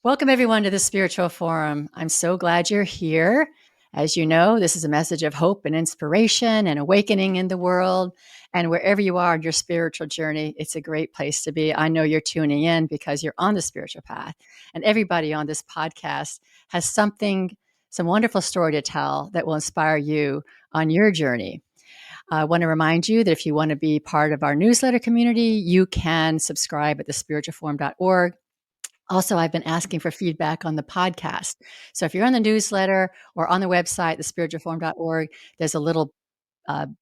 Welcome, everyone, to the Spiritual Forum. I'm so glad you're here. As you know, this is a message of hope and inspiration and awakening in the world. And wherever you are on your spiritual journey, it's a great place to be. I know you're tuning in because you're on the spiritual path. And everybody on this podcast has some wonderful story to tell that will inspire you on your journey. I want to remind you that if you want to be part of our newsletter community, you can subscribe at thespiritualforum.org. Also, I've been asking for feedback on the podcast. So if you're on the newsletter or on the website, thespiritualforum.org, there's a little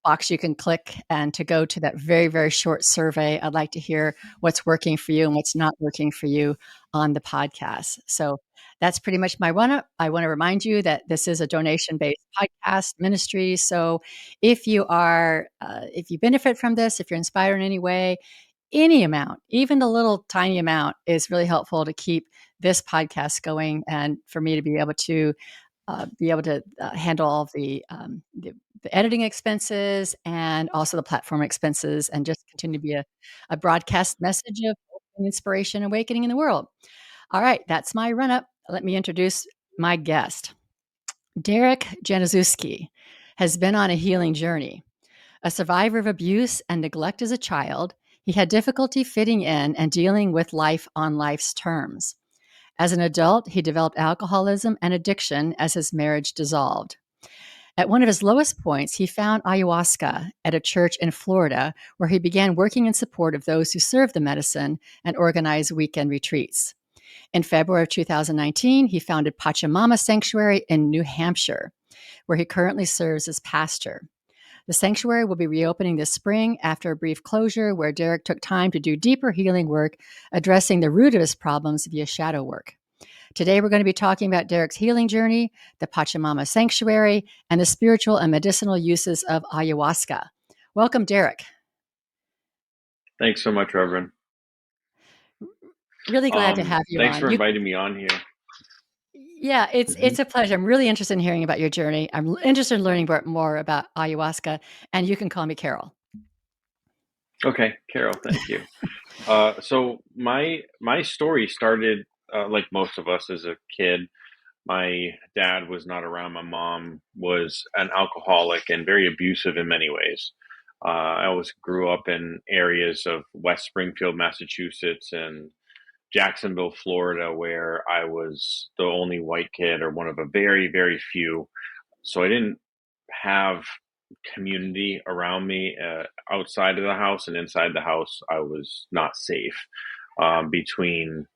box you can click and to go to that very, very short survey. I'd like to hear what's working for you and what's not working for you on the podcast. So that's pretty much my run up. I want to remind you that this is a donation based podcast ministry. So if if you benefit from this, if you're inspired in any way, any amount, even a little tiny amount, is really helpful to keep this podcast going and for me to be able to handle all of the editing expenses and also the platform expenses and just continue to be a broadcast message of hope and inspiration and awakening in the world. All right, that's my run up. Let me introduce my guest. Derek Januszewski has been on a healing journey. A survivor of abuse and neglect as a child, he had difficulty fitting in and dealing with life on life's terms. As an adult, he developed alcoholism and addiction as his marriage dissolved. At one of his lowest points, he found ayahuasca at a church in Florida, where he began working in support of those who served the medicine and organized weekend retreats. In February of 2019, he founded Pachamama Sanctuary in New Hampshire, where he currently serves as pastor. The sanctuary will be reopening this spring after a brief closure where Derek took time to do deeper healing work, addressing the root of his problems via shadow work. Today, we're going to be talking about Derek's healing journey, the Pachamama Sanctuary, and the spiritual and medicinal uses of ayahuasca. Welcome, Derek. Thanks so much, Reverend. Really glad to have you Thanks on. for inviting me on here. Yeah, it's a pleasure. I'm really interested in hearing about your journey. I'm interested in learning more about ayahuasca, and you can call me Carol. Okay, Carol, thank you. So my story started like most of us as a kid. My dad was not around. My mom was an alcoholic and very abusive in many ways. I always grew up in areas of West Springfield, Massachusetts, and Jacksonville, Florida, where I was the only white kid or one of a very, very few. So I didn't have community around me outside of the house, and inside the house I was not safe, between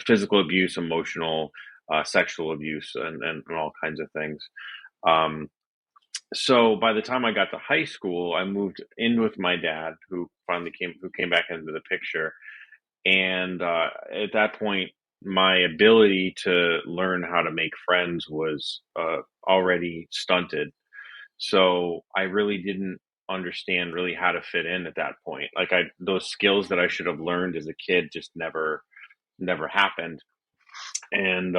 physical abuse, emotional, sexual abuse, and all kinds of things. um, so by the time I got to high school, I moved in with my dad, who came back into the picture. And at that point, my ability to learn how to make friends was already stunted. So I really didn't understand really how to fit in at that point. Like those skills that I should have learned as a kid just never happened. And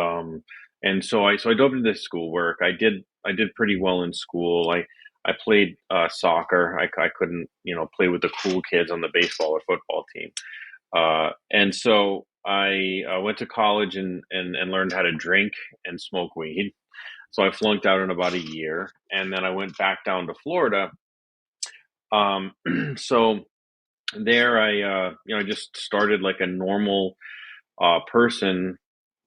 so I dove into schoolwork. I did pretty well in school. I played soccer. I couldn't play with the cool kids on the baseball or football team. And so I went to college and learned how to drink and smoke weed. So I flunked out in about a year, and then I went back down to Florida. Um, so there I just started like a normal person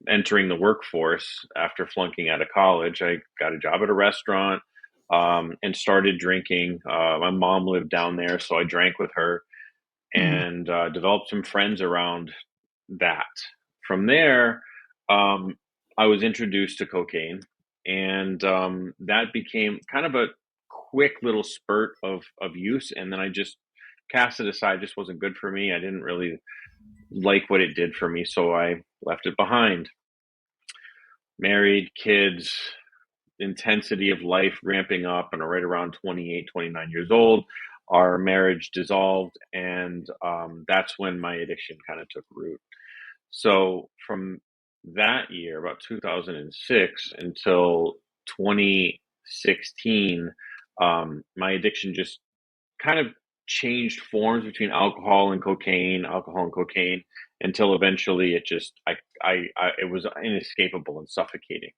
entering the workforce after flunking out of college. I got a job at a restaurant, and started drinking. My mom lived down there, so I drank with her Mm. and developed some friends around that. From there, um, I was introduced to cocaine, and that became kind of a quick little spurt of use, and then I just cast it aside. It just wasn't good for me. I didn't really like what it did for me, so I left it behind. Married, kids, intensity of life ramping up, and right around 28, 29 years old, our marriage dissolved, and that's when my addiction kind of took root. So from that year, about 2006 until 2016, my addiction just kind of changed forms between alcohol and cocaine, until eventually I it was inescapable and suffocating.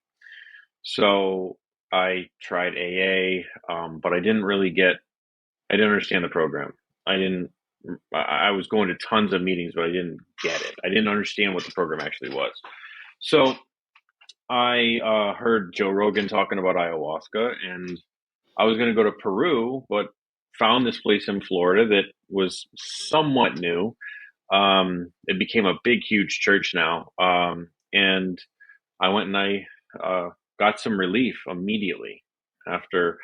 So I tried AA, but I didn't understand the program. I didn't. I was going to tons of meetings, but I didn't get it. I didn't understand what the program actually was. So I heard Joe Rogan talking about ayahuasca, and I was going to go to Peru, but found this place in Florida that was somewhat new. It became a big, huge church now, and I went and I got some relief immediately after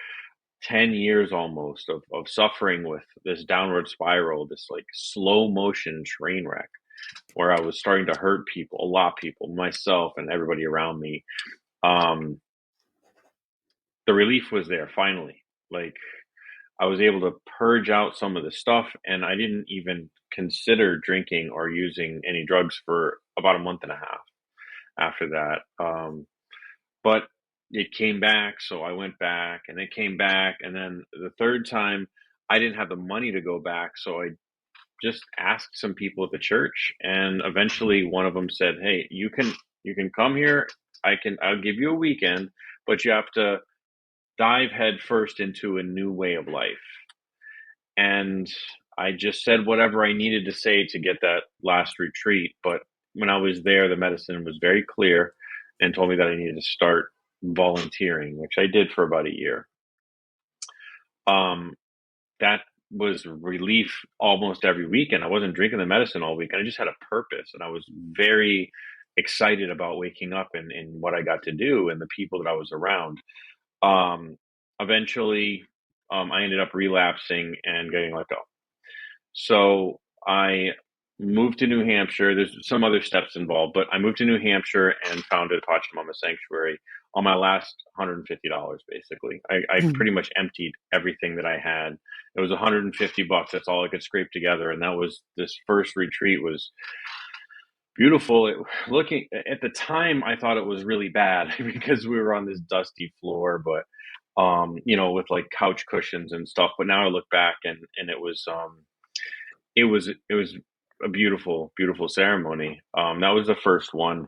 10 years almost of suffering with this downward spiral, this like slow motion train wreck where I was starting to hurt people, a lot of people, myself and everybody around me. Um, the relief was there finally. Like I was able to purge out some of the stuff, and I didn't even consider drinking or using any drugs for about a month and a half after that. But it came back, so I went back, and it came back, and then the third time, I didn't have the money to go back, so I just asked some people at the church, and eventually one of them said, "Hey, you can come here. I'll give you a weekend, but you have to dive head first into a new way of life." And I just said whatever I needed to say to get that last retreat. But when I was there, the medicine was very clear and told me that I needed to start volunteering, which I did for about a year. Um, that was relief almost every weekend. I wasn't drinking the medicine all week. I just had a purpose, and I was very excited about waking up and what I got to do and the people that I was around. Um, eventually, I ended up relapsing and getting let go. So I moved to New Hampshire. There's some other steps involved, but I moved to New Hampshire and founded Pachamama Sanctuary on my last $150, basically. I Mhm. pretty much emptied everything that I had. It was $150. That's all I could scrape together. And that was this first retreat was beautiful. Looking at the time, I thought it was really bad because we were on this dusty floor, but with like couch cushions and stuff. But now I look back and it was a beautiful, beautiful ceremony. That was the first one,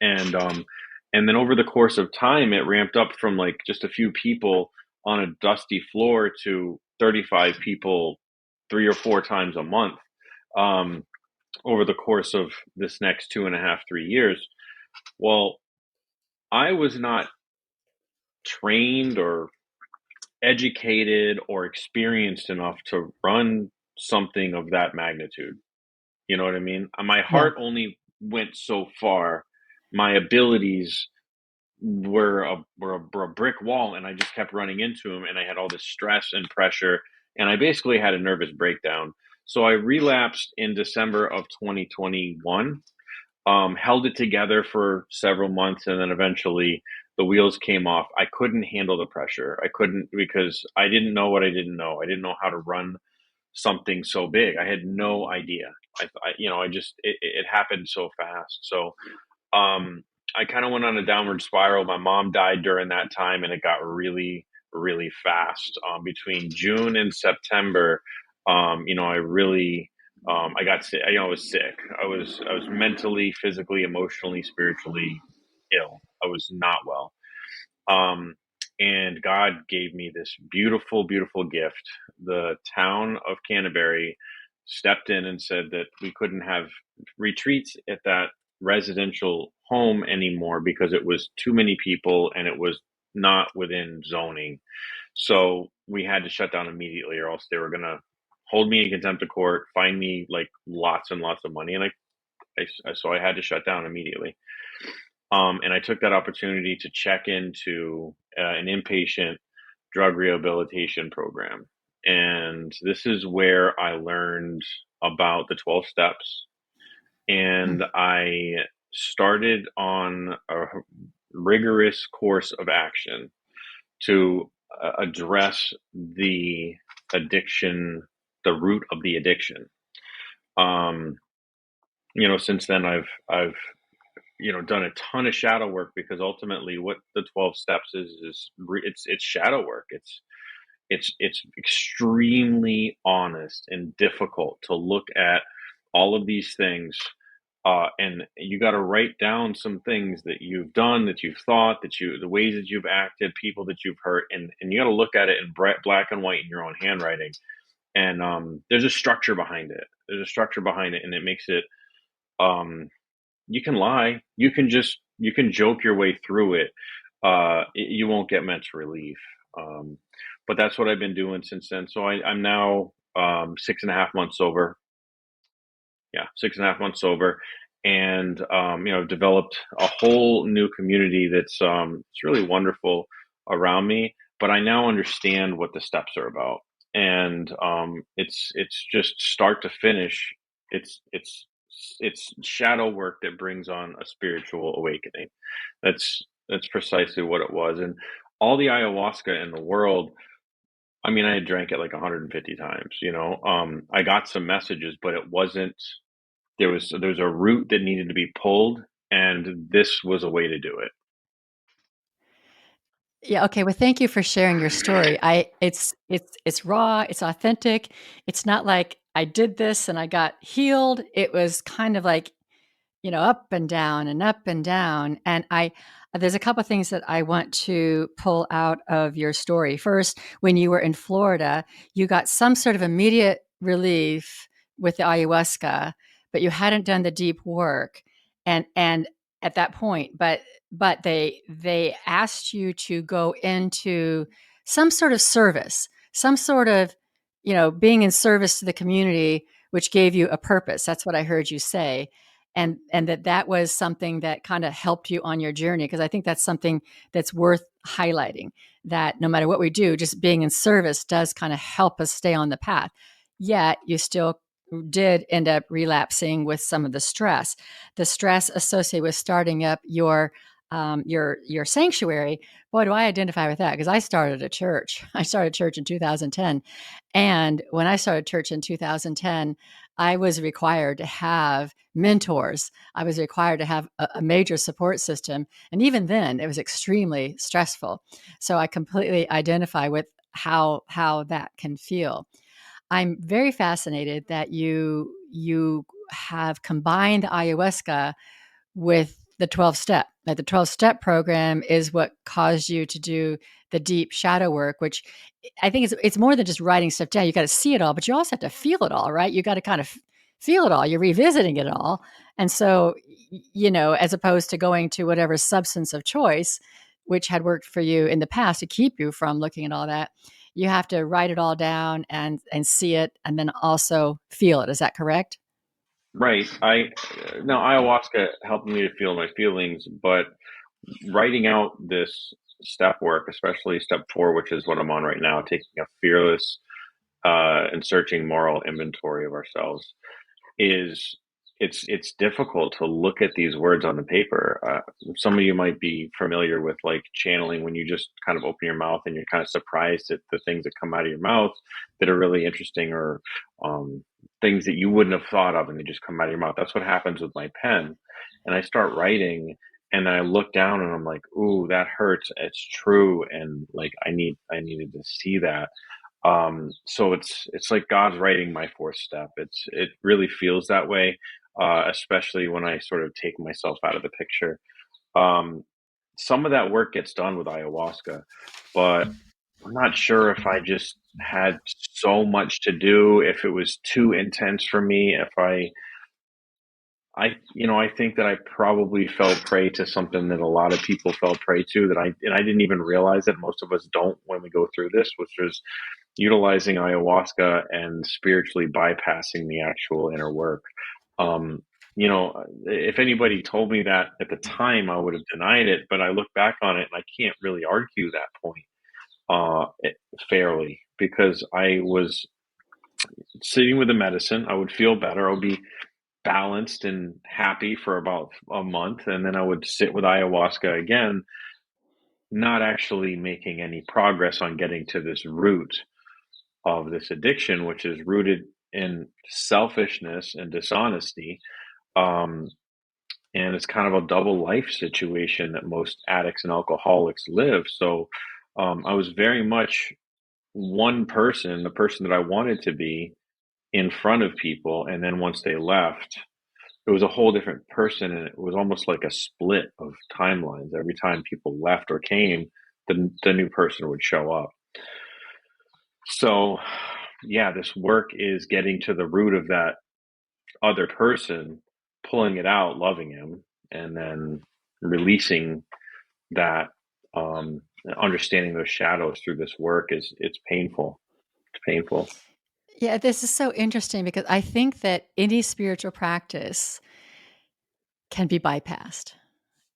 and then over the course of time, it ramped up from like just a few people on a dusty floor to 35 people 3 or 4 times a month. Um, over the course of this next 2.5, 3 years. Well, I was not trained or educated or experienced enough to run something of that magnitude. You know what I mean? My Yeah. heart only went so far. My abilities were a brick wall, and I just kept running into them, and I had all this stress and pressure, and I basically had a nervous breakdown. So I relapsed in December of 2021. Held it together for several months, and then eventually the wheels came off. I couldn't handle the pressure. I couldn't because I didn't know what I didn't know. I didn't know how to run something so big. I had no idea. I just it happened so fast. So I kind of went on a downward spiral. My mom died during that time, and it got really, really fast. Between June and September, I really, I got sick. I was sick. I was mentally, physically, emotionally, spiritually ill. I was not well. Um, and God gave me this beautiful, beautiful gift. The town of Canterbury stepped in and said that we couldn't have retreats at that residential home anymore because it was too many people and it was not within zoning. So we had to shut down immediately, or else they were going to hold me in contempt of court, fine me like lots and lots of money. And so I had to shut down immediately. And I took that opportunity to check into an inpatient drug rehabilitation program. And this is where I learned about the 12 steps. Mm. And I started on a rigorous course of action to address the addiction, the root of the addiction. Um, since then I've done a ton of shadow work, because ultimately what the 12 steps is it's shadow work. It's extremely honest and difficult to look at all of these things And you got to write down some things that you've done, that you've thought, the ways that you've acted, people that you've hurt, and you got to look at it in black and white in your own handwriting. And there's a structure behind it. There's a structure behind it, and it makes it. Um, you can lie. You can joke your way through it. You won't get much relief. But that's what I've been doing since then. So I'm now 6.5 months sober. Yeah, 6.5 months sober, and developed a whole new community that's it's really wonderful around me. But I now understand what the steps are about, and it's just start to finish. It's shadow work that brings on a spiritual awakening. That's precisely what it was, and all the ayahuasca in the world. I mean, I had drank it like 150 times. I got some messages, but it wasn't there's a root that needed to be pulled, and this was a way to do it. Yeah, okay, well, thank you for sharing your story. It's raw, it's authentic. It's not like I did this and I got healed. It was kind of like, up and down and up and down. And there's a couple of things that I want to pull out of your story. First, when you were in Florida, you got some sort of immediate relief with the ayahuasca, but you hadn't done the deep work. And at that point, but they asked you to go into some sort of service, some sort of, being in service to the community, which gave you a purpose. That's what I heard you say, and that was something that kind of helped you on your journey, because I think that's something that's worth highlighting, that no matter what we do, just being in service does kind of help us stay on the path. Yet you still did end up relapsing with some of the stress associated with starting up your sanctuary. Boy, do I identify with that, because I started a church. I started church in 2010, and when I started church in 2010, I was required to have mentors. I was required to have a major support system. And even then, it was extremely stressful. So I completely identify with how that can feel. I'm very fascinated that you have combined the ayahuasca with the 12 step. Like, the 12-step program is what caused you to do the deep shadow work, which I think it's more than just writing stuff down. You got to see it all, but you also have to feel it all, right? You got to kind of feel it all. You're revisiting it all. And so, as opposed to going to whatever substance of choice, which had worked for you in the past to keep you from looking at all that, you have to write it all down and see it, and then also feel it. Is that correct? Right. I Now ayahuasca helped me to feel my feelings, but writing out this step work, especially step 4, which is what I'm on right now, taking a fearless and searching moral inventory of ourselves, is it's difficult to look at these words on the paper. Some of you might be familiar with like channeling, when you just kind of open your mouth and you're kind of surprised at the things that come out of your mouth that are really interesting, or um, things that you wouldn't have thought of and they just come out of your mouth. That's what happens with my pen. And I start writing, and then I look down and I'm like, ooh, that hurts. It's true. And like, I needed to see that. So it's like God's writing my fourth step. It really feels that way, especially when I sort of take myself out of the picture. Um, some of that work gets done with ayahuasca, but I'm not sure if I just had so much to do, if it was too intense for me, if I think that I probably fell prey to something that a lot of people fell prey to, and I didn't even realize that most of us don't when we go through this, which was utilizing ayahuasca and spiritually bypassing the actual inner work. Um, if anybody told me that at the time, I would have denied it, but I look back on it and I can't really argue that point fairly, because I was sitting with the medicine. I would feel better. I would be balanced and happy for about a month, and then I would sit with ayahuasca again, not actually making any progress on getting to this root of this addiction, which is rooted in selfishness and dishonesty. Um, and it's kind of a double life situation that most addicts and alcoholics live. So I was very much one person, the person that I wanted to be in front of people. And then once they left, it was a whole different person, and it was almost like a split of timelines. Every time people left or came, the new person would show up. So, yeah, this work is getting to the root of that other person, pulling it out, loving him, and then releasing that, understanding those shadows through this work it's painful. It's painful. Yeah, this is so interesting because I think that any spiritual practice can be bypassed.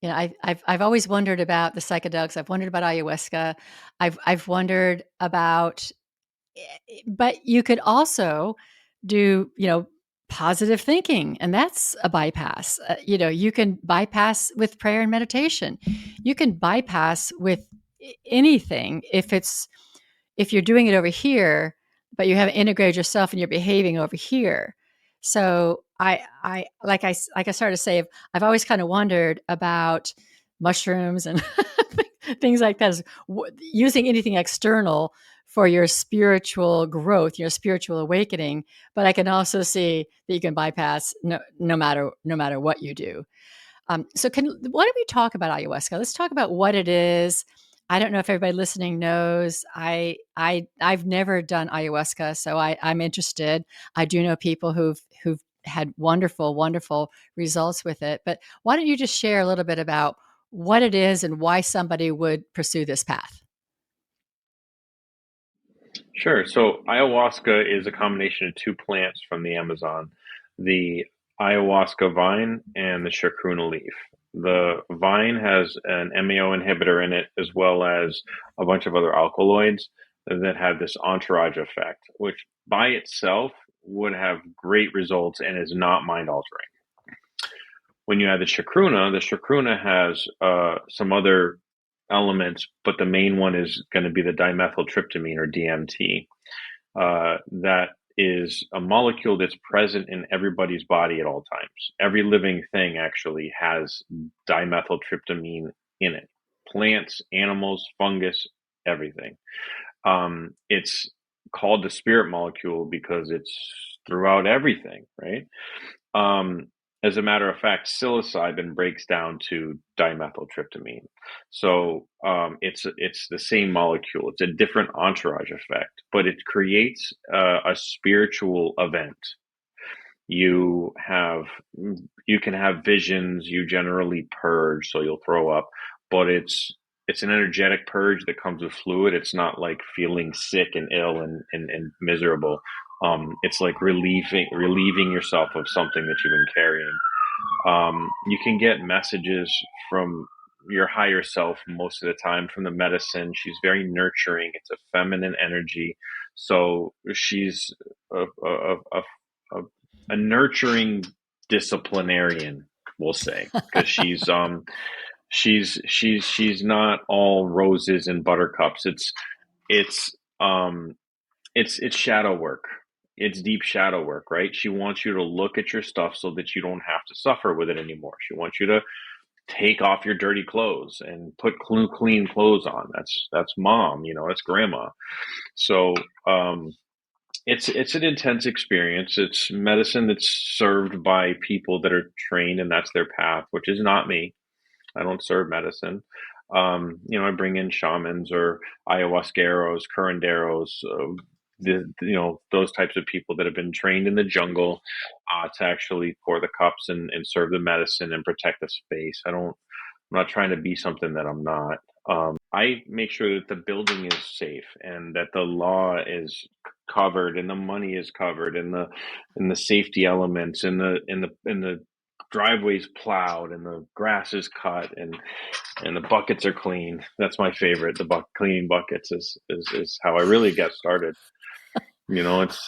You know, I've always wondered about the psychedelics. I've wondered about ayahuasca. I've wondered about, but you could also do, positive thinking, and that's a bypass. You can bypass with prayer and meditation. You can bypass with anything if you're doing it over here, but you haven't integrated yourself and you're behaving over here. So I started to say, I've always kind of wondered about mushrooms and things like that, is using anything external for your spiritual growth, your spiritual awakening. But I can also see that you can bypass no matter what you do. So why don't we talk about ayahuasca? Let's talk about what it is. I don't know if everybody listening knows. I've never done ayahuasca, so I'm interested. I do know people who've had wonderful results with it. But why don't you just share a little bit about what it is and why somebody would pursue this path? Sure. So ayahuasca is a combination of two plants from the Amazon, the ayahuasca vine and the chacruna leaf. The vine has an MAO inhibitor in it, as well as a bunch of other alkaloids that have this entourage effect, which by itself would have great results and is not mind altering. When you add the chacruna has some other elements, but the main one is going to be the dimethyltryptamine, or DMT. That is a molecule that's present in everybody's body at all times. Every living thing actually has dimethyltryptamine in it. Plants, animals, fungus, everything. It's called the spirit molecule because it's throughout everything, right? Um, as a matter of fact, psilocybin breaks down to dimethyltryptamine. So it's the same molecule. It's a different entourage effect, but it creates a spiritual event. You have you can have visions. You generally purge, so you'll throw up, but it's an energetic purge that comes with fluid. It's not like feeling sick and ill and miserable. It's like relieving yourself of something that you've been carrying. You can get messages from your higher self most of the time from the medicine. She's very nurturing. It's a feminine energy, so she's a, a nurturing disciplinarian, we'll say, because she's not all roses and buttercups. It's um it's shadow work. It's deep shadow work, right? She wants you to look at your stuff so that you don't have to suffer with it anymore. She wants you to take off your dirty clothes and put clean clothes on. That's mom, that's grandma. So it's an intense experience. It's medicine that's served by people that are trained, and that's their path, which is not me. I don't serve medicine. I bring in shamans or ayahuasqueros, curanderos, those types of people that have been trained in the jungle to actually pour the cups and serve the medicine and protect the space. I'm not trying to be something that I'm not. I make sure that the building is safe and that the law is covered and the money is covered and the safety elements and the driveways plowed and the grass is cut and the buckets are clean. That's my favorite. Cleaning buckets is how I really get started.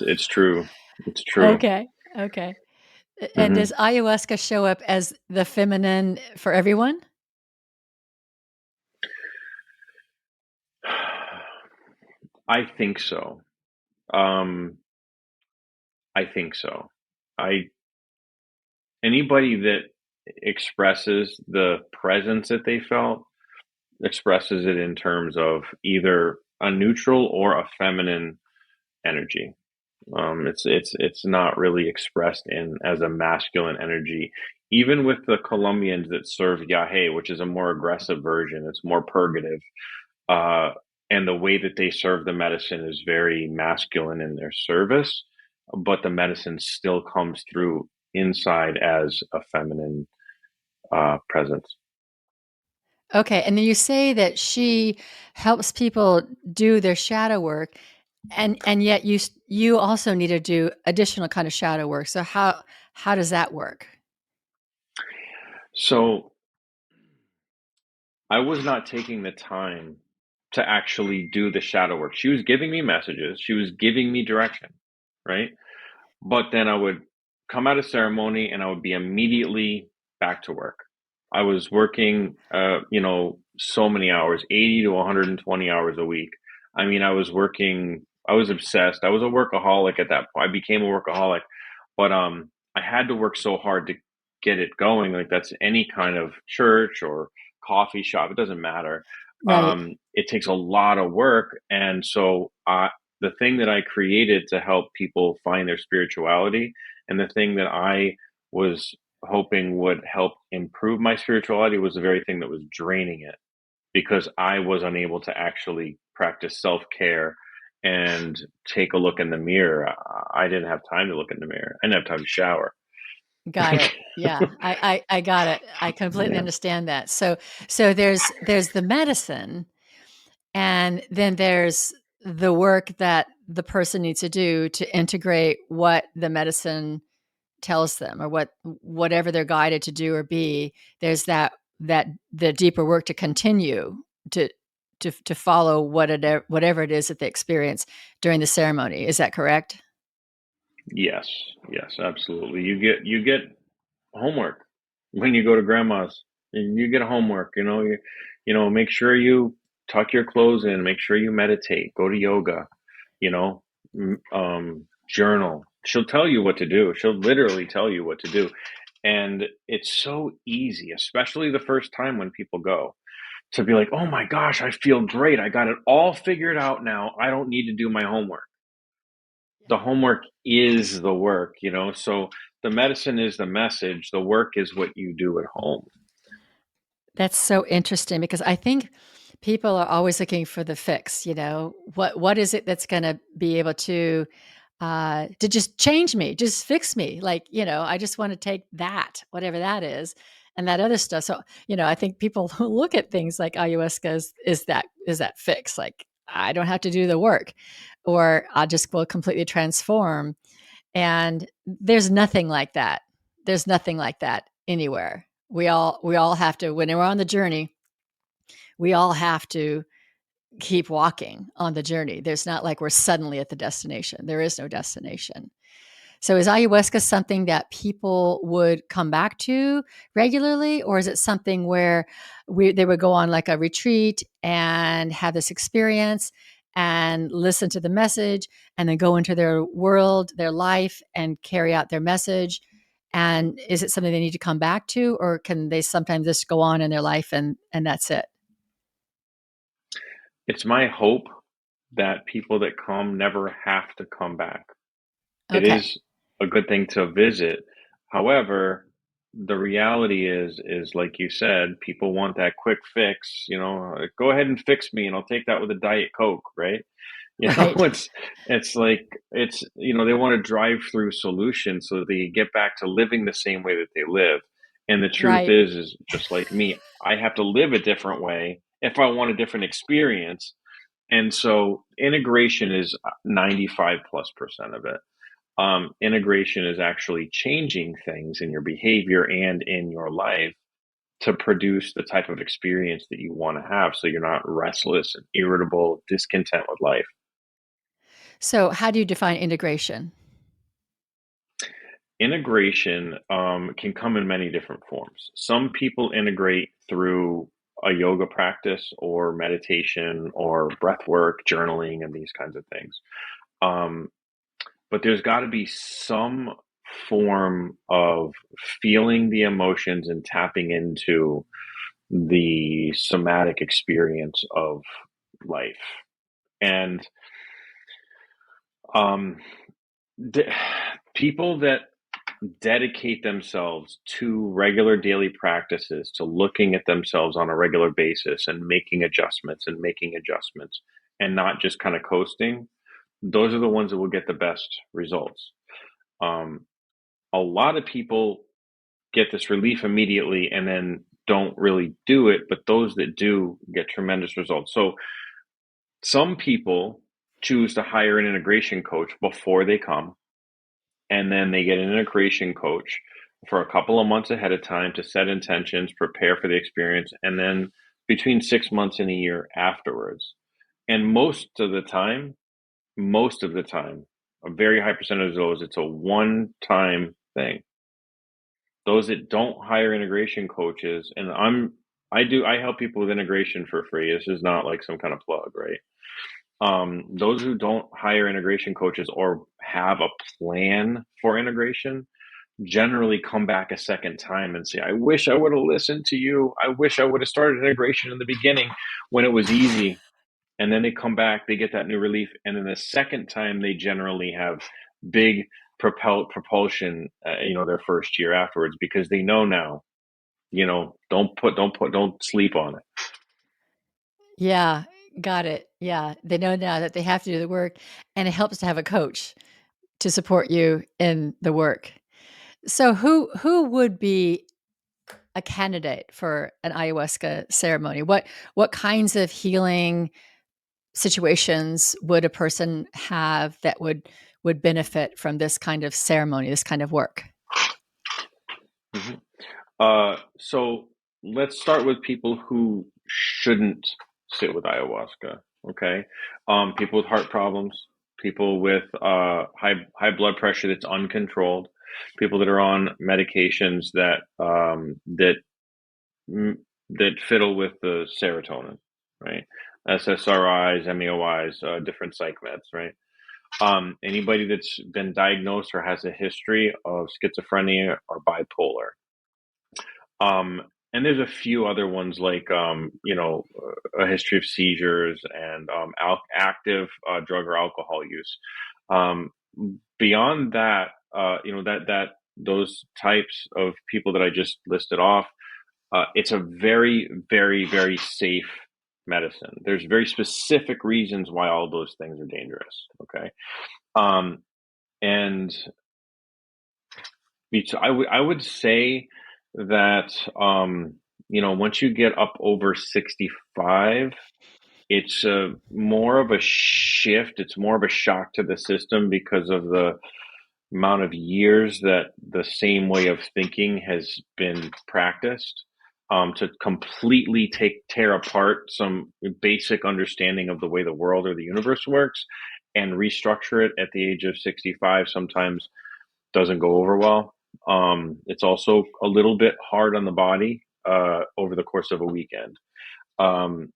It's true. It's true. Okay. Okay. And Hmm. does ayahuasca show up as the feminine for everyone? I think so. Um, I think so. I Anybody that expresses the presence that they felt expresses it in terms of either a neutral or a feminine energy. It's not really expressed in as a masculine energy. Even with the Colombians that serve yahe, which is a more aggressive version, it's more purgative. Uh, and the way that they serve the medicine is very masculine in their service, but the medicine still comes through inside as a feminine presence. Okay, and then you say that she helps people do their shadow work, and yet you also need to do additional kind of shadow work. So how does that work? So I was not taking the time to actually do the shadow work. She was giving me messages, she was giving me direction, right? But then I would come out of ceremony and I would be immediately back to work. I was working, so many hours, 80 to 120 hours a week. I mean, I was working, I was obsessed. I was a workaholic at that point. I became a workaholic, but I had to work so hard to get it going. Like that's any kind of church or coffee shop, it doesn't matter. Right. It takes a lot of work. And so the thing that I created to help people find their spirituality and the thing that I was hoping would help improve my spirituality was the very thing that was draining it because I was unable to actually practice self care and take a look in the mirror. I didn't have time to look in the mirror. I didn't have time to shower. Got it. Yeah, I got it. I completely Yeah. understand that. So there's the medicine, and then there's the work that the person needs to do to integrate what the medicine tells them, or whatever they're guided to do or be. There's that the deeper work to continue to to follow whatever it is that they experience during the ceremony. Is that correct? Yes. Yes. Absolutely. You get homework when you go to grandma's. You get homework. Make sure you tuck your clothes in. Make sure you meditate. Go to yoga. You know, journal. She'll tell you what to do. She'll literally tell you what to do, and it's so easy, especially the first time when people go, to be like, "Oh my gosh, I feel great. I got it all figured out now. I don't need to do my homework." The homework is the work. So the medicine is the message, the work is what you do at home. That's so interesting because I think people are always looking for the fix, What is it that's gonna be able to just change me, just fix me? Like, I just wanna take that, whatever that is, and that other stuff. So, I think people look at things like ayahuasca is that fix, like, I don't have to do the work, or I just will completely transform, and there's nothing like that. There's nothing like that anywhere. We all have to, when we're on the journey, we all have to keep walking on the journey. There's not like we're suddenly at the destination. There is no destination. So is ayahuasca something that people would come back to regularly, or is it something where they would go on like a retreat and have this experience and listen to the message and then go into their world, their life, and carry out their message? And is it something they need to come back to, or can they sometimes just go on in their life and that's it? It's my hope that people that come never have to come back. It Okay. is a good thing to visit. However, the reality is like you said, people want that quick fix. Go ahead and fix me and I'll take that with a Diet Coke, right? You know, Right. it's like they want a drive-through solution so that they get back to living the same way that they live. And the truth Right. is just like me, I have to live a different way if I want a different experience. And so integration is 95 plus percent of it. Integration is actually changing things in your behavior and in your life to produce the type of experience that you want to have so you're not restless and irritable, discontent with life. So how do you define integration? Integration can come in many different forms. Some people integrate through a yoga practice or meditation or breath work, journaling, and these kinds of things. Um, but there's got to be some form of feeling the emotions and tapping into the somatic experience of life. And um, D- People that dedicate themselves to regular daily practices, to looking at themselves on a regular basis and making adjustments and not just kind of coasting, those are the ones that will get the best results. Um, a lot of people get this relief immediately and then don't really do it, but those that do get tremendous results. So some people choose to hire an integration coach before they come, and then they get an integration coach for a couple of months ahead of time to set intentions, prepare for the experience, and then between 6 months and a year afterwards. And most of the time, a very high percentage of those, it's a one-time thing. Those that don't hire integration coaches, and I help people with integration for free. This is not like some kind of plug, right? Those who don't hire integration coaches or have a plan for integration generally come back a second time and say, I wish I would have listened to you. I wish I would have started integration in the beginning when it was easy. And then they come back, they get that new relief. And then the second time, they generally have big propulsion, their first year afterwards, because they know now, don't sleep on it. Yeah, got it. Yeah, they know now that they have to do the work, and it helps to have a coach to support you in the work. So who would be a candidate for an ayahuasca ceremony? What kinds of healing situations would a person have that would benefit from this kind of ceremony, this kind of work? Mhm. So let's start with people who shouldn't sit with ayahuasca. Okay, people with heart problems, people with high blood pressure that's uncontrolled, people that are on medications mm, that fiddle with the serotonin, right? SSRIs, MEOIs, different psych meds, right? Anybody that's been diagnosed or has a history of schizophrenia or bipolar. Um, and there's a few other ones like, a history of seizures and active drug or alcohol use. Um, Beyond that, that those types of people that I just listed off, it's a very, very, very safe medicine. There's very specific reasons why all those things are dangerous. Okay, um, and I would say that once you get up over 65, it's more of a shift. It's more of a shock to the system because of the amount of years that the same way of thinking has been practiced. To completely tear apart some basic understanding of the way the world or the universe works and restructure it at the age of 65 sometimes doesn't go over well. It's also a little bit hard on the body over the course of a weekend. Um,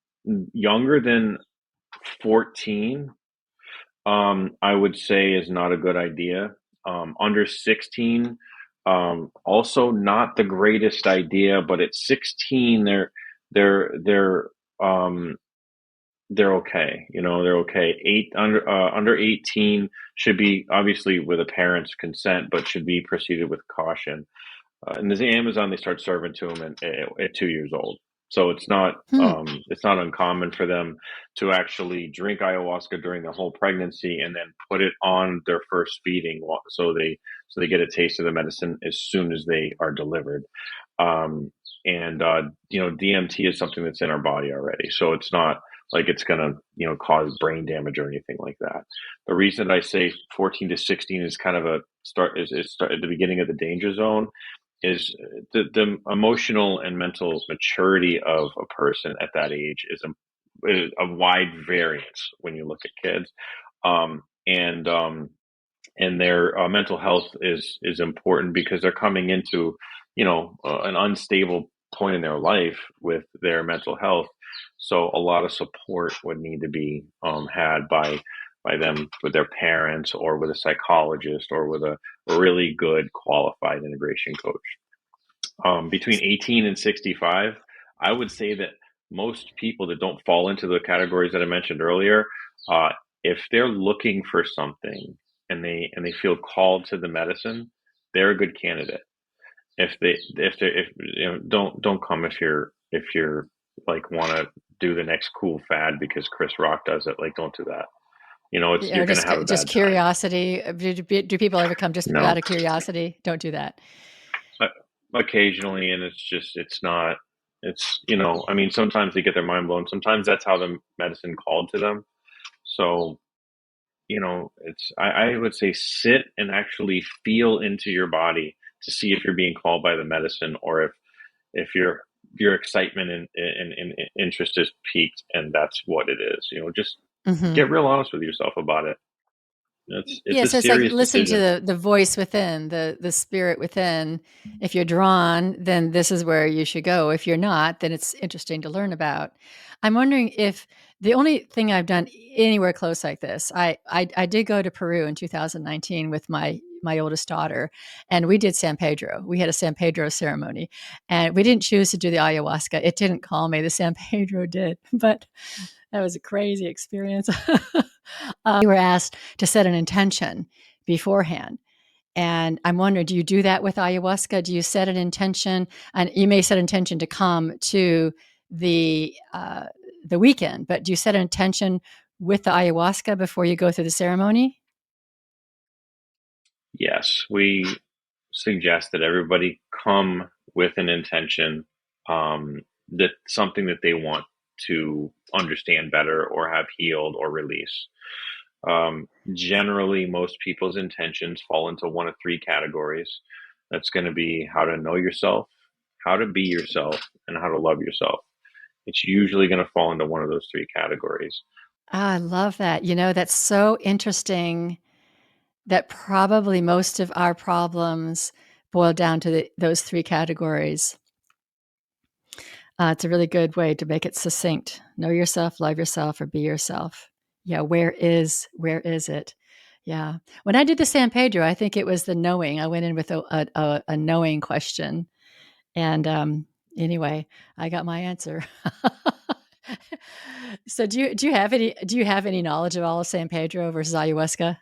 Younger than 14, I would say is not a good idea. Under 16, also not the greatest idea, but at 16, they're they're um, they're okay. They're okay. Under 18 should be obviously with a parent's consent, but should be proceeded with caution. And there's Amazon, they start serving to them at 2 years old. So Hmm. it's not uncommon for them to actually drink ayahuasca during the whole pregnancy and then put it on their first feeding, so they get a taste of the medicine as soon as they are delivered. Um, and DMT is something that's in our body already, so it's not like it's gonna cause brain damage or anything like that. The reason I say 14 to 16 is kind of a start at the beginning of the danger zone is the emotional and mental maturity of a person at that age is a wide variance when you look at kids, and their mental health is important because they're coming into an unstable point in their life with their mental health. So a lot of support would need to be had by them with their parents or with a psychologist or with a really good qualified integration coach. Between 18 and 65, I would say that most people that don't fall into the categories that I mentioned earlier, uh, if they're looking for something, and they feel called to the medicine, they're a good candidate. If don't come if you're like want to do the next cool fad because Chris Rock does it. Like, don't do that. It's Or you're gonna have a just bad time. curiosity. Do people ever come just No, out of curiosity? Don't do that. uh, occasionally, and it's not. I mean, sometimes they get their mind blown. Sometimes that's how the medicine called to them. So I would say sit and actually feel into your body to see if you're being called by the medicine, or if your excitement and interest is peaked, and that's what it is. Just Mhm. get real honest with yourself about it. It's Yeah, a so it's like serious listen to decision. the voice within, the spirit within. If you're drawn, then this is where you should go. If you're not, then it's interesting to learn about. I'm wondering if the only thing I've done anywhere close like this, I did go to Peru in 2019 with my oldest daughter, and we did San Pedro. We had a San Pedro ceremony, and we didn't choose to do the ayahuasca. It didn't call me. The San Pedro did, but that was a crazy experience. We were asked to set an intention beforehand. And I'm wondering, do you do that with ayahuasca? Do you set an intention? And you may set an intention to come to the uh, the weekend, but do you set an intention with the ayahuasca before you go through the ceremony? Yes, we suggest that everybody come with an intention, that something that they want to understand better or have healed or release. Generally, most people's intentions fall into one of three categories. That's going to be how to know yourself, how to be yourself, and how to love yourself. It's usually going to fall into one of those three categories. Ah, I love that. That's so interesting that probably most of our problems boil down to those three categories. It's a really good way to make it succinct. Know yourself, love yourself, or be yourself. Yeah, where is it? Yeah. When I did the San Pedro, I think it was the knowing. I went in with a knowing question, and anyway, I got my answer. So, do you have any knowledge of all of San Pedro versus ayahuasca?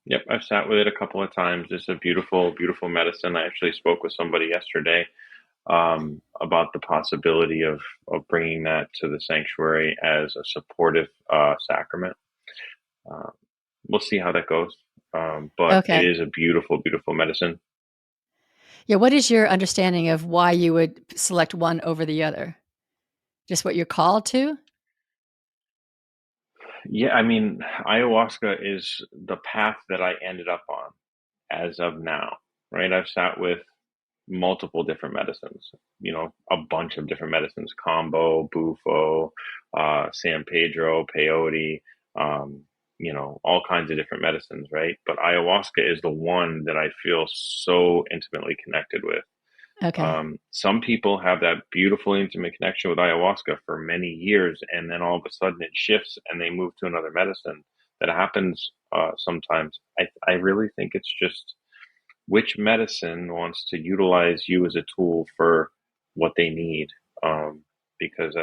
Yep, I've sat with it a couple of times. It's a beautiful, beautiful medicine. I actually spoke with somebody yesterday, about the possibility of bringing that to the sanctuary as a supportive sacrament. Uh, we'll see how that goes. But it Okay. is a beautiful, beautiful medicine. Yeah. What is your understanding of why you would select one over the other? Just what you're called to? Yeah, I mean, ayahuasca is the path that I ended up on as of now, right? I've sat with multiple different medicines, a bunch of different medicines, combo, bufo, San Pedro, peyote, all kinds of different medicines, right? But ayahuasca is the one that I feel so intimately connected with. Okay. Some people have that beautiful intimate connection with ayahuasca for many years, and then all of a sudden it shifts and they move to another medicine. That happens sometimes. I really think it's just which medicine wants to utilize you as a tool for what they need, um, because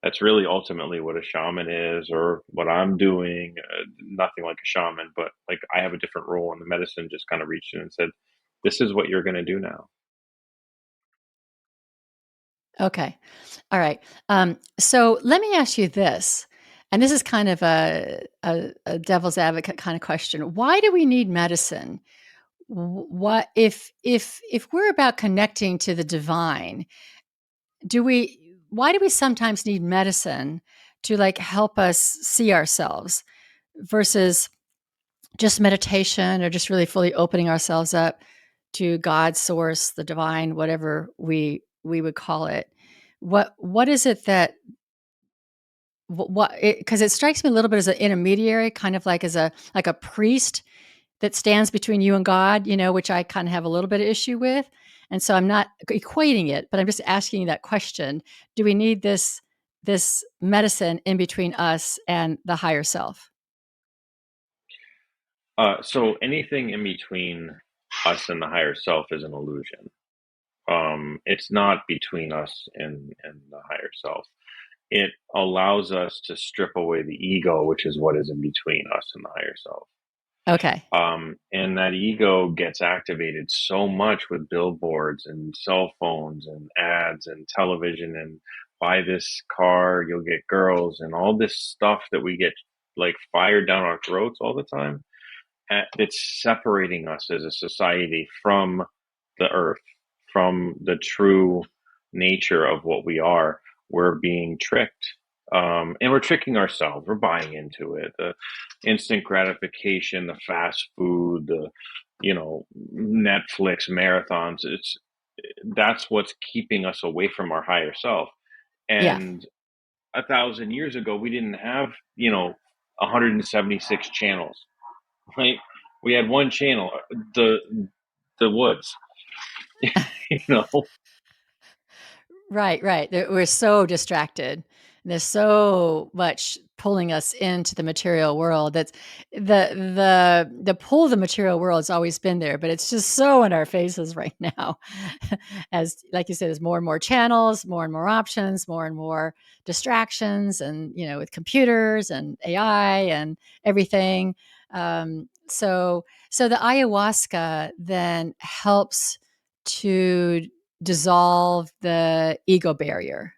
that's really ultimately what a shaman is, or what I'm doing. Nothing like a shaman, but like I have a different role, and the medicine just kind of reached in and said, "This is what you're going to do now." Okay. All right. So let me ask you this, and this is kind of a devil's advocate kind of question. Why do we need medicine? What if we're about connecting to the divine? Do we? Why do we sometimes need medicine to like help us see ourselves versus just meditation or just really fully opening ourselves up to God, source, the divine, whatever we would call it? What is it that what because it strikes me a little bit as an intermediary, kind of like as a priest that stands between you and God, which I kind of have a little bit of issue with. And so I'm not equating it, but I'm just asking you that question. Do we need this medicine in between us and the higher self? So anything in between us and the higher self is an illusion. It's not between us and the higher self. it allows us to strip away the ego, which is what is in between us and the higher self. Okay. And that ego gets activated so much with billboards and cell phones and ads and television and buy this car, you'll get girls and all this stuff that we get like fired down our throats all the time. It's separating us as a society from the earth, from the true nature of what we are. We're being tricked. And we're tricking ourselves. We're buying into it. The instant gratification, the fast food, the, Netflix marathons. That's what's keeping us away from our higher self. Yeah. And 1,000 years ago, we didn't have, 176 channels, right? We had one channel, the the woods, you know. Right, right. We're so distracted. There's so much pulling us into the material world. That's the pull of the material world has always been there, but it's just so in our faces right now. As like you said, there's more and more channels, more and more options, more and more distractions, and with computers and AI and everything. So the ayahuasca then helps to dissolve the ego barrier.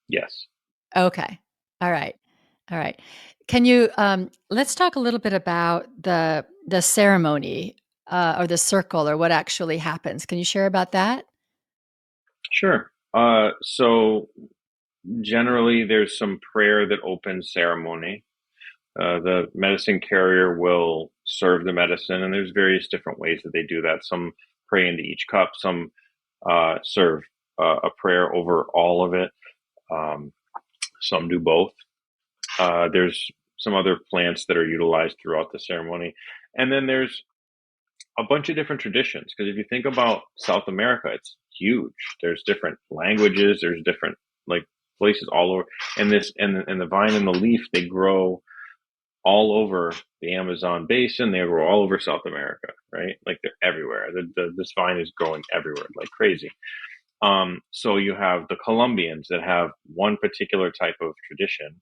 Yes. Okay. All right. All right. Can you let's talk a little bit about the ceremony or the circle or what actually happens. Can you share about that? Sure. So generally, there's some prayer that opens ceremony. The medicine carrier will serve the medicine, and there's various different ways that they do that. Some pray into each cup, some serve a prayer over all of it. Um, some do both. There's some other plants that are utilized throughout the ceremony. And then there's a bunch of different traditions. Because if you think about South America, it's huge. There's different languages, there's different like places all over. And the vine and the leaf, they grow all over the Amazon basin. They grow all over South America, right? Like they're everywhere. This vine is growing everywhere like crazy. So you have the Colombians that have one particular type of tradition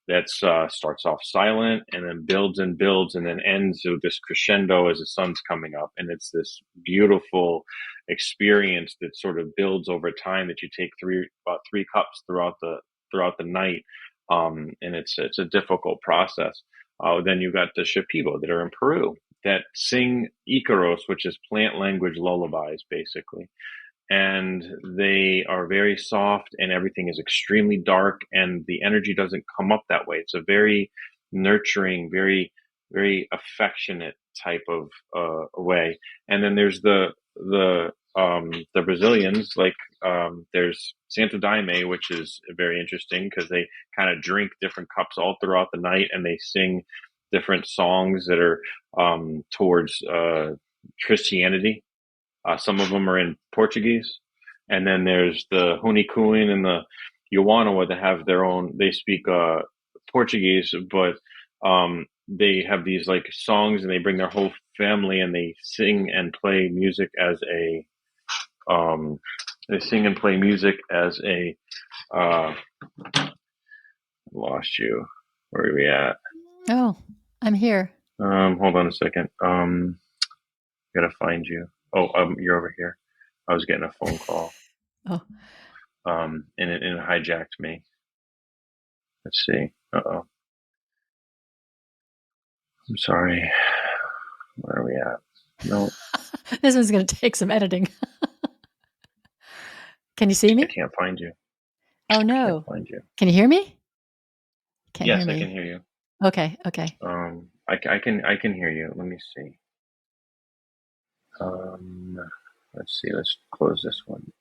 that starts off silent and then builds and builds and then ends with this crescendo as the sun's coming up. And it's this beautiful experience that sort of builds over time that you take about three cups throughout the night. And it's a difficult process. Then you've got the Shipibo that are in Peru that sing Icaros, which is plant language lullabies, basically. And they are very soft and everything is extremely dark and the energy doesn't come up that way. It's a very nurturing, very, very affectionate type of way. And then there's the Brazilians, like there's Santo Daime, which is very interesting because they kind of drink different cups all throughout the night and they sing different songs that are towards Christianity. Some of them are in Portuguese. And then there's the Hunikuin and the Yawanawa that have their own, they speak Portuguese, but they have these like songs and they bring their whole family and they sing and play music as a, uh, lost you. Where are we at? Oh, I'm here. Hold on a second. Gotta find you. Oh, you're over here. I was getting a phone call. Oh, And it hijacked me. Let's see. Uh-oh. I'm sorry. Where are we at? No, this one's going to take some editing. Can you see I me? can't find you. Oh I can't no. find you. Can you hear me? Can't hear Yes, I can me. hear you. Okay. Okay. I can hear you. Let me see. Let's see. Let's close this one.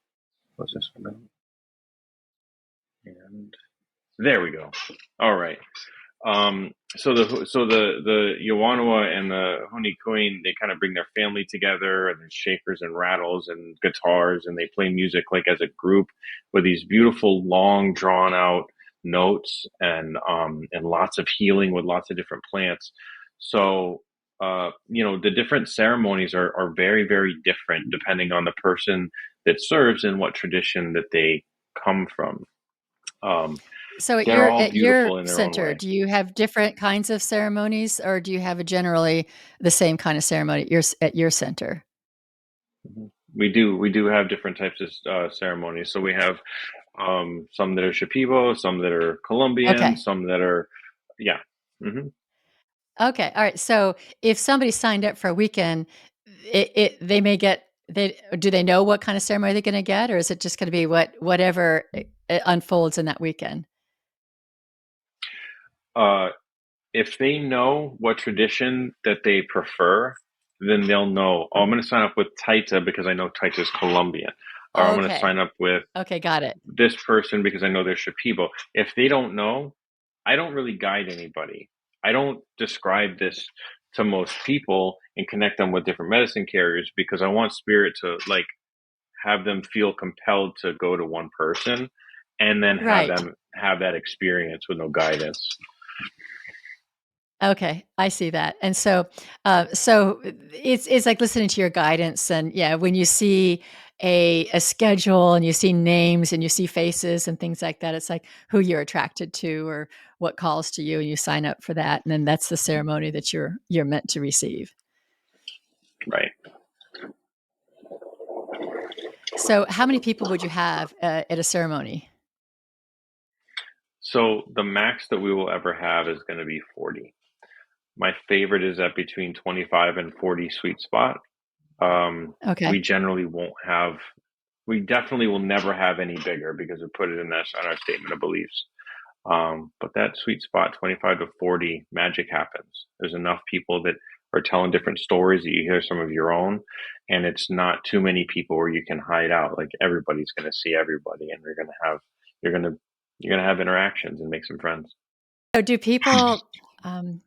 Close this one out. And there we go. All right. So the Yawanawa and the Hunikuin, they kind of bring their family together, and there's shakers and rattles and guitars, and they play music like as a group with these beautiful, long, drawn out notes and lots of healing with lots of different plants. So the different ceremonies are very, very different depending on the person that serves and what tradition that they come from. Um, So they're all at your beautiful in their own center, way. do you have different kinds of ceremonies, or do you have a generally the same kind of ceremony at your center? Mhm. We do have different types of ceremonies. So we have some that are Shipibo, some that are Colombian, Okay. some that are, yeah. Okay. All right. So if somebody signed up for a weekend, they may get they do they know what kind of ceremony they're going to get, or is it just going to be whatever unfolds in that weekend? Uh, if they know what tradition that they prefer, then they'll know, oh, I'm going to sign up with Taita because I know Taita is Colombian, or I'm going to Okay. sign up with Okay. Got it. this person because I know they're Shipibo. If they don't know, I don't really guide anybody. I don't describe this to most people and connect them with different medicine carriers because I want spirit to like have them feel compelled to go to one person and then have Right. them have that experience with no guidance. Okay, I see that. And so, it's like listening to your guidance, and yeah, when you see a schedule and you see names and you see faces and things like that, it's like who you're attracted to or what calls to you, and you sign up for that, and then that's the ceremony that you're meant to receive. Right. So, how many people would you have at a ceremony? So the max that we will ever have is going to be 40. My favorite is at between 25 and 40 sweet spot. We Okay, generally won't have, we definitely will never have any bigger because we put it in this on our statement of beliefs. But that sweet spot, 25 to 40, magic happens. There's enough people that are telling different stories that you hear some of your own, and it's not too many people where you can hide out. Like everybody's going to see everybody, and you're going to, you're going to have interactions and make some friends. so do people, um,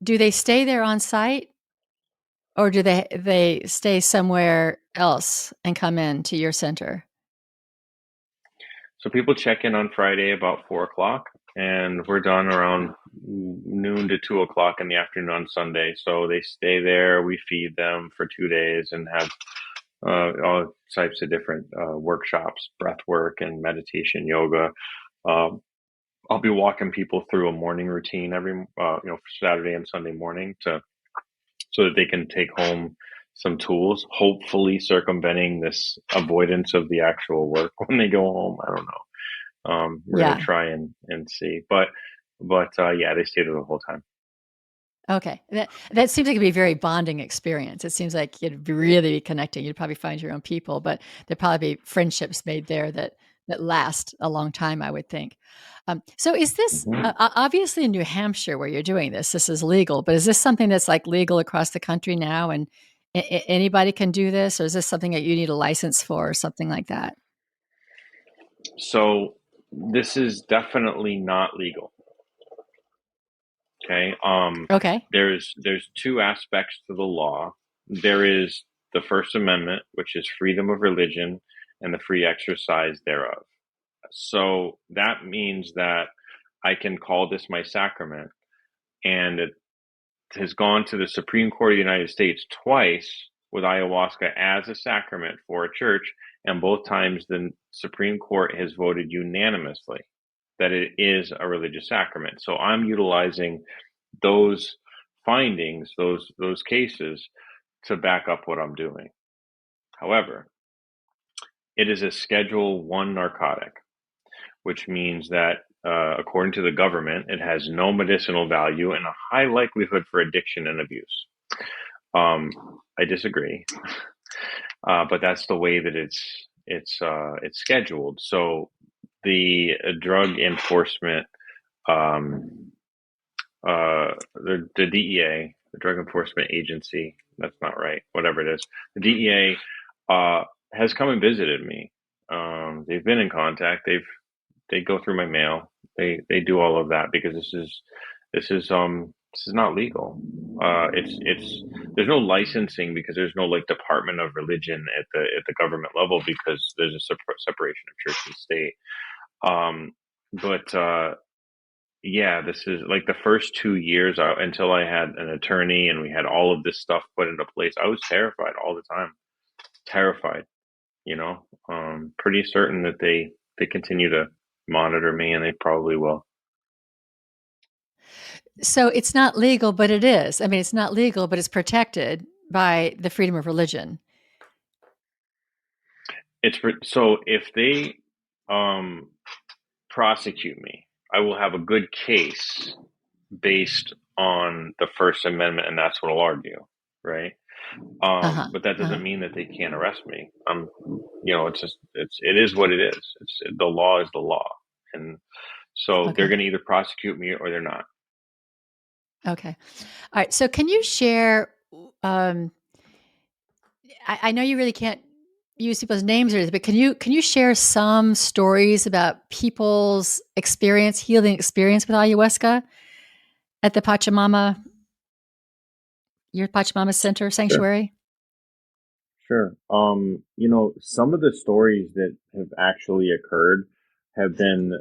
do they stay there on site, or do they stay somewhere else and come in to your center? So people check in on Friday about 4 o'clock, and we're done around noon to 2 o'clock in the afternoon on Sunday. So they stay there. We feed them for 2 days and have all types of different workshops, breath work and meditation, yoga. Um, I'll be walking people through a morning routine every, Saturday and Sunday morning to so that they can take home some tools, hopefully circumventing this avoidance of the actual work when they go home. I don't know. We're gonna Yeah. try and see, but yeah, they stay there the whole time. Okay. That seems like it'd be a very bonding experience. It seems like you'd be really be connecting. You'd probably find your own people, but there'd probably be friendships made there that last a long time, I would think. So is this Mhm. obviously in New Hampshire where you're doing this? This is legal, but is this something that's like legal across the country now, and anybody can do this, or is this something that you need a license for, or something like that? So this is definitely not legal. Okay. Okay. There's two aspects to the law. There is the First Amendment, which is freedom of religion and the free exercise thereof. So that means that I can call this my sacrament, and it has gone to the Supreme Court of the United States twice with ayahuasca as a sacrament for a church, and both times the Supreme Court has voted unanimously that it is a religious sacrament. So I'm utilizing those findings, those cases, to back up what I'm doing. However, it is a Schedule One narcotic, which means that according to the government, it has no medicinal value and a high likelihood for addiction and abuse. Um, I disagree, but that's the way that it's scheduled. So the drug enforcement, um, the DEA, the Drug Enforcement Agency, that's not right. Whatever it is, the DEA has come and visited me. They've been in contact. They go through my mail. They do all of that because this is not legal. It's there's no licensing because there's no like Department of Religion at the government level because there's a separation of church and state. Um, but yeah, this is like the first 2 years until I had an attorney and we had all of this stuff put into place. I was terrified all the time, terrified. Pretty certain that they continue to monitor me, and they probably will. So it's not legal, but it is. I mean, it's not legal, but it's protected by the freedom of religion. So if they um, prosecute me, I will have a good case based on the First Amendment, and that's what I'll argue, right? Uh-huh. But that Uh-huh. doesn't mean that they can't arrest me. It's just it is what it is. It's the law is the law, and so they're Okay. going to either prosecute me or they're not. Okay. All right. So can you share, um, I know you really can't use people's names or anything, but can you share some stories about people's experience, healing experience with ayahuasca at the your Pachamama Center Sure. Sanctuary? Sure. Some of the stories that have actually occurred have been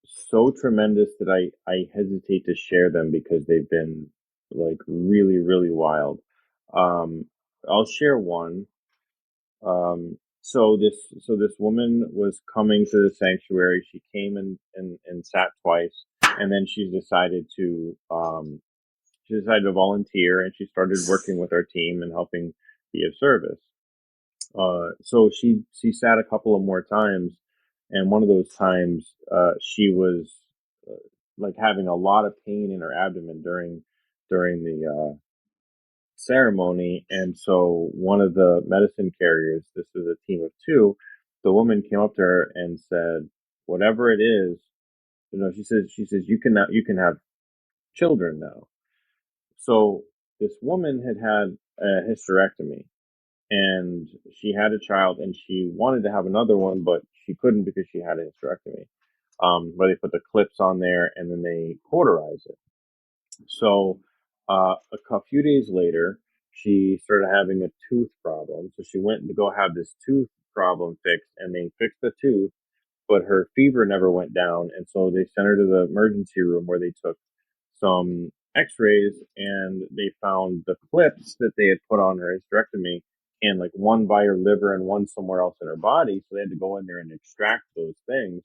so tremendous that I hesitate to share them because they've been like really, really wild. Um, I'll share one. So this woman was coming to the sanctuary. She came and sat twice, and then she decided to volunteer, and she started working with our team and helping be of service. So she sat a couple of more times, and one of those times she was uh, like having a lot of pain in her abdomen during the ceremony, and so one of the medicine carriers, this was a team of two, the woman came up to her and said, "Whatever it is, she says you can have children now." So this woman had had a hysterectomy and she had a child and she wanted to have another one, but she couldn't because she had a hysterectomy. Where they put the clips on there and then they cauterize it. So a few days later, she started having a tooth problem. So she went to go have this tooth problem fixed, and they fixed the tooth, but her fever never went down. And so they sent her to the emergency room where they took some x-rays and they found the clips that they had put on her hysterectomy and like one by her liver and one somewhere else in her body. So they had to go in there and extract those things.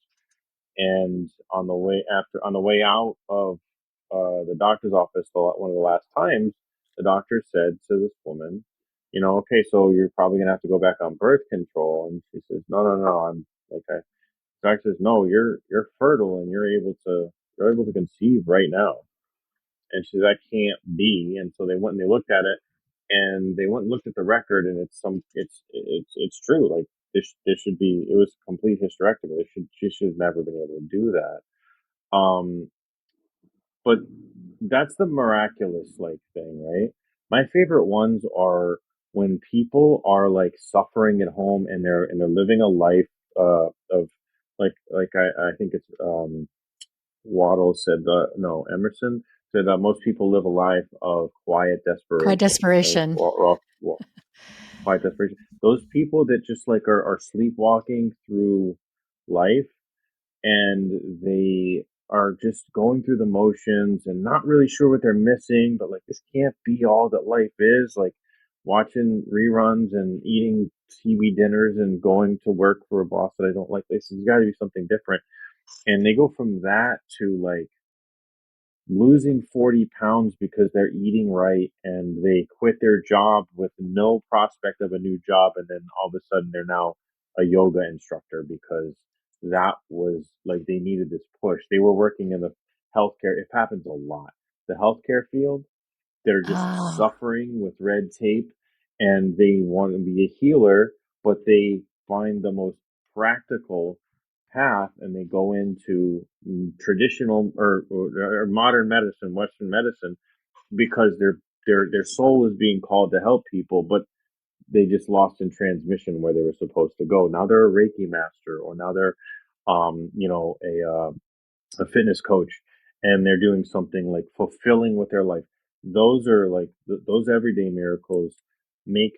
And on the way out of the doctor's office, one of the last times, the doctor said to this woman, okay, so you're probably gonna have to go back on birth control. And she says, no, no, no. I'm like, the doctor says, no, you're fertile and you're able to conceive right now. And she said, that can't be. And so they went and they looked at it, and they went and looked at the record, and it's true. Like this should be, it was a complete hysterectomy. She should have never been able to do that. But that's the miraculous like thing, right? My favorite ones are when people are like suffering at home and they're living a life of I think it's Waddle said no, Emerson said that most people live a life of quiet Quiet desperation, right? desperation. Or quiet desperation. Those people that just like are sleepwalking through life, and they are just going through the motions and not really sure what they're missing, but like this can't be all that life is. Like watching reruns and eating TV dinners and going to work for a boss that I don't like. This has got to be something different. And they go from that to like losing 40 pounds because they're eating right, and they quit their job with no prospect of a new job, and then all of a sudden they're now a yoga instructor because that was like they needed this push. They were working in the healthcare. It happens a lot. The healthcare field, that are just Oh, suffering with red tape, and they want to be a healer, but they find the most practical path and they go into traditional or modern medicine, Western medicine, because their soul is being called to help people, but they just lost in transmission where they were supposed to go. Now they're a Reiki master, or now they're a fitness coach, and they're doing something like fulfilling with their life. Those are like those everyday miracles make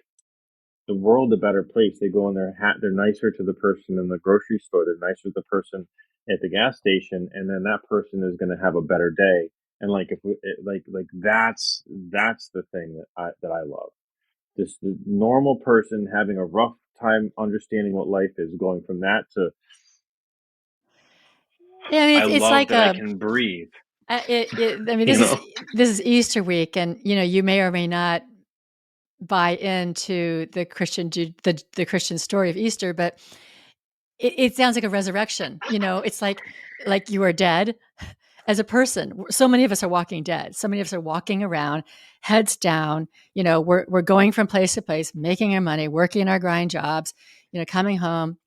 the world a better place. They go in their hat, they're nicer to the person in the grocery store, they're nicer to the person at the gas station, and then that person is going to have a better day. And like if we, like that's the thing that I love. This the normal person having a rough time understanding what life is, going from that to Yeah, I mean, I it's love like that I a can breathe, I mean, you know? this is Easter week, and, you may or may not buy into the the Christian story of Easter, but it sounds like a resurrection, it's like you are dead as a person. So many of us are walking dead. So many of us are walking around, heads down. We're going from place to place, making our money, working our grind jobs, coming home,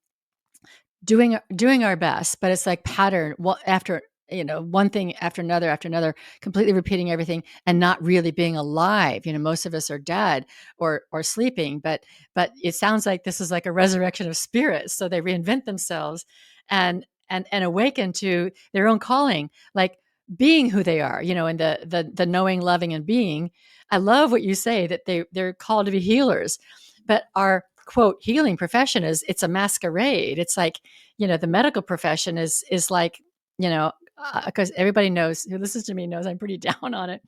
doing our best, but it's like pattern after one thing after another, completely repeating everything and not really being alive. Most of us are dead or sleeping, but it sounds like this is like a resurrection of spirits. So they reinvent themselves and awaken to their own calling, like being who they are, and the knowing, loving, and being. I love what you say, that they're called to be healers, but our quote healing profession it's a masquerade. It's like, the medical profession is like, because everybody knows who listens to me knows I'm pretty down on it.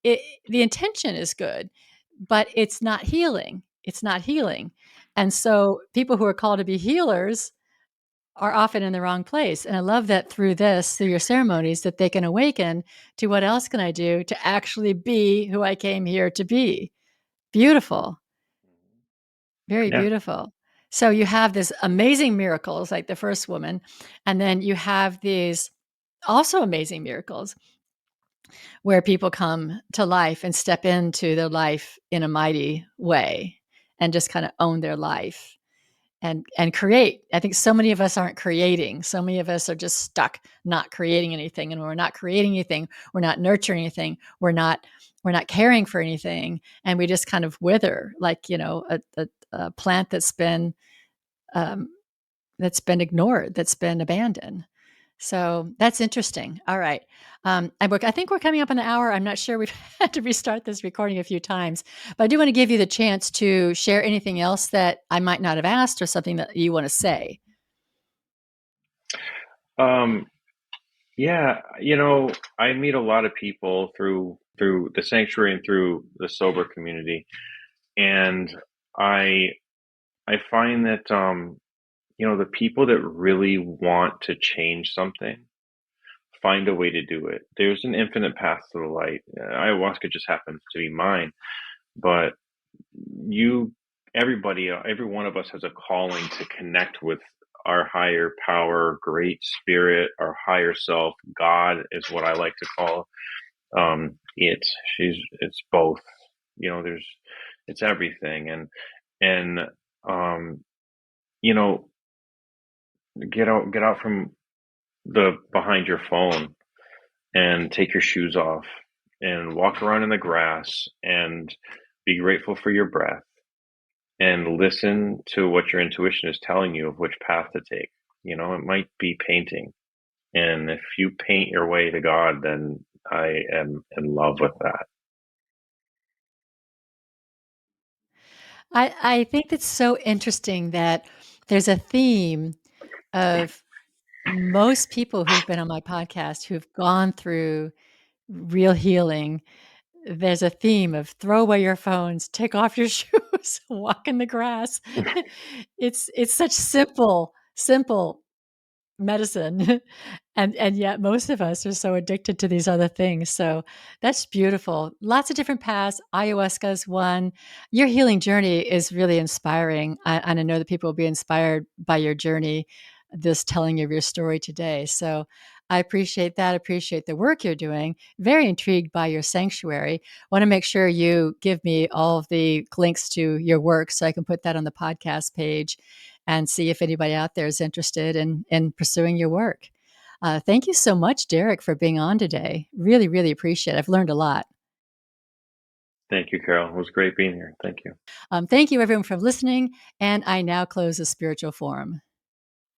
The intention is good, but it's not healing. It's not healing. And so people who are called to be healers are often in the wrong place. And I love that through your ceremonies, that they can awaken to what else can I do to actually be who I came here to be. Beautiful. Very Yeah. beautiful. So you have this amazing miracles like the first woman, and then you have these also amazing miracles where people come to life and step into their life in a mighty way and just kind of own their life and create. I think so many of us aren't creating. So many of us are just stuck not creating anything. And when we're not creating anything, we're not nurturing anything, we're not caring for anything, and we just kind of wither like, a plant um, that's been ignored, that's been abandoned. So that's interesting. All right. I think we're coming up on an hour. I'm not sure. We've had to restart this recording a few times, but I do want to give you the chance to share anything else that I might not have asked or something that you want to say. Um, yeah, I meet a lot of people through the sanctuary and through the sober community, and I I find that the people that really want to change something find a way to do it. There's an infinite path to the light. Ayahuasca just happens to be mine, but you, everybody, every one of us has a calling to connect with our higher power, great spirit, our higher self. God is what I like to call it. It's both. There's it's everything, and um, you know, get out from the behind your phone and take your shoes off and walk around in the grass and be grateful for your breath and listen to what your intuition is telling you of which path to take. It might be painting. And if you paint your way to God, then I am in love with that. I think it's so interesting that there's a theme of most people who've been on my podcast who've gone through real healing. There's a theme of throw away your phones, take off your shoes, walk in the grass. It's such simple medicine. And yet most of us are so addicted to these other things. So that's beautiful. Lots of different paths. Ayahuasca is one. Your healing journey is really inspiring. And I know that people will be inspired by your journey, this telling of your story today. So I appreciate that. Appreciate the work you're doing. Very intrigued by your sanctuary. Want to make sure you give me all of the links to your work so I can put that on the podcast page and see if anybody out there is interested in pursuing your work. Thank you so much, Derek, for being on today. Really, really appreciate it. I've learned a lot. Thank you, Carol. It was great being here. Thank you. Thank you, everyone, for listening. And I now close the spiritual forum.